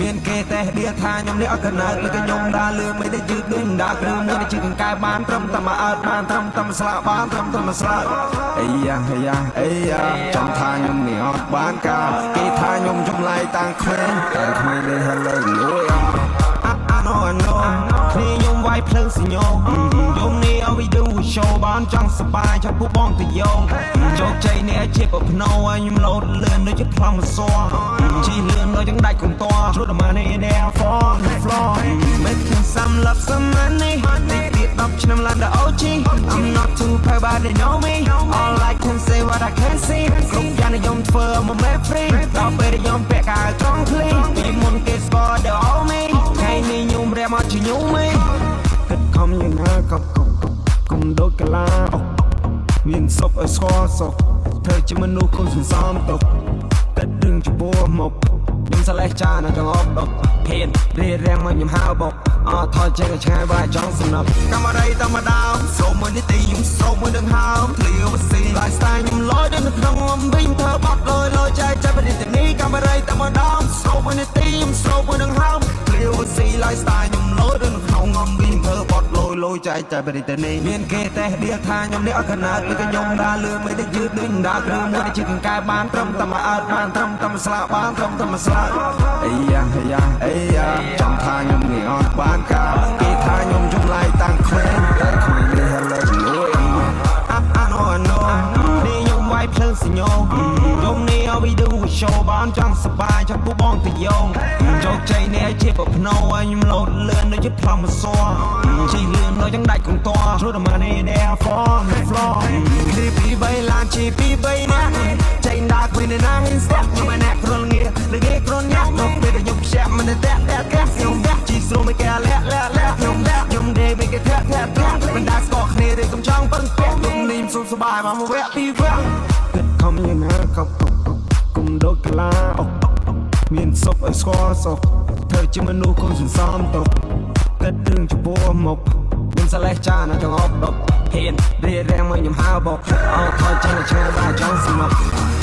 មានគេតែដៀថាខ្ញុំនេះអត់កណើតលើកខ្ញុំដើរលឿមិនได้យឺតដូចដើរគ្រឿងមួយជិះកង្កែបានត្រឹមតែមកអើតបានត្រឹមតែមកស្លាកបានត្រឹមតែមកស្លាកអីយ៉ាអីយ៉ាចំថាខ្ញុំនេះអត់បានការគេថាខ្ញុំចម្លែកតាំងក្មេងលេងហឡូលួយI know គ្នាខ្ញុំវាយភ្លើងសញ្ញោយំនេះឲ្យ we do show បានចង់សប្បាយចាប់ពួកបងទៅយោងជោគជ័យនេះជាប្រភ្នោឲ្យខ្ញុំលោតលឿនដូចជាប្លង់មិនសួរជីលឿនដូចយ៉ាងដាច់កុំតជ្រុតមកនេះ there for the floor មិនខ្ញុំសំឡប់សំនេះតិចទៀត10ឆ្នាំឡើងដល់ OG I'm not too proud but they know me all I can say what I can see គ្រប់យ៉ាងនិយមធ្វើមក make free ដល់ពេលខ្ញុំពាក់កៅត្រង់ភ្លីពីមុនគេស្គាល់ the all me ថ្ងៃនេះខ្ញុំរែមកជាខ្ញុំឯងគិតខំយ៉ាងណាគុំដូចកលាមានសុខឲ្យស្គាល់សុខធ្វើជាមនុស្សគុំសន្សំទុកគិតរឿងចំពោះមកខ្ញុំសលេះចានៅទាំងអបដប់ភៀនរៀបរៀងមកខ្ញុំហៅបុកអត់ថយចេញឆ្ងាយវាយចង់សំណប់កាមេរ៉ាតាមដើមសូមមួយនេះទីខ្ញុំសូមមួយនឹងហើមឃ្លៀវបស៊ី lifestyle ខ្ញុំលយដូចនៅក្នុងអំវិញធ្វើបាត់លយចែកចាប់ពីទីនេះកាមេរ៉ាតាមដើមសូមមួយនេះទីខ្ញុំសូមមួយនឹងហើមឃ្លៀវបស៊ី lifestyle ខ្ញុំលយដូចនៅក្នុងអំវិញធ្វើបាត់លយចែកចាប់ពីទីនេះមានគេតែដៀថាខ្ញុំនេះអត់កណើតលើខ្ញុំដើរលឿនមិនได้យឺតដូចដើរគ្រឿងមួយជិះកង្កែបានត្រឹមតែមកអើតបានត្រឹមតែមកស្លាកបានត្រឹមតែមកស្លាកអីយ៉ាចំថាខ្ញុំនេះអត់បានការគេថាខ្ញុំចម្លែកតាំងក្មេងលេងហឡូលួយI know នេះខ្ញុំវាយភ្លើងសញ្ញោយំនេះឲ្យ we do show បានចង់សប្បាយចាប់ពួកបងទៅយោងជោគជ័យនេះជាប្រភ្នោឲ្យខ្ញុំលោតលឿនដូចជាប្លង់មិនសួរជីលឿនដូចយ៉ាងដាច់កុំតជ្រុតមកនេះ there for the floor គ្លីពី3ឡានជីពី3នាក់ចេញដើរគ្មានណាហ៊ានស្ទាក់ខ្ញុំមិនអ្នកគ្រុលងារលើគេគ្រុនញាក់មកពេលខ្ញុំខ្ជាប់មិនតែខ្ញុំជីស្រួលមិនគេលាក់ខ្ញុំដេកមិនគេធាក់មិនដាច់ស្គាល់គ្នាទេកុំចង់ពឹងពាក់គុំនេះសុខសប្បាយមកវគ្គពីវគ្គគិតខំយ៉ាងណាគុំដូចកលាមានសុខឲ្យស្គាល់សុខធ្វើជាមនុស្សគុំសន្សំទុកគិតរឿងចំពោះមកខ្ញុំសលេះចានៅទាំងអបដប់ហ៊ានរៀបរៀងមកខ្ញុំហៅបុកអត់ថយចេញឆ្ងាយបាយចង់ស្ងប់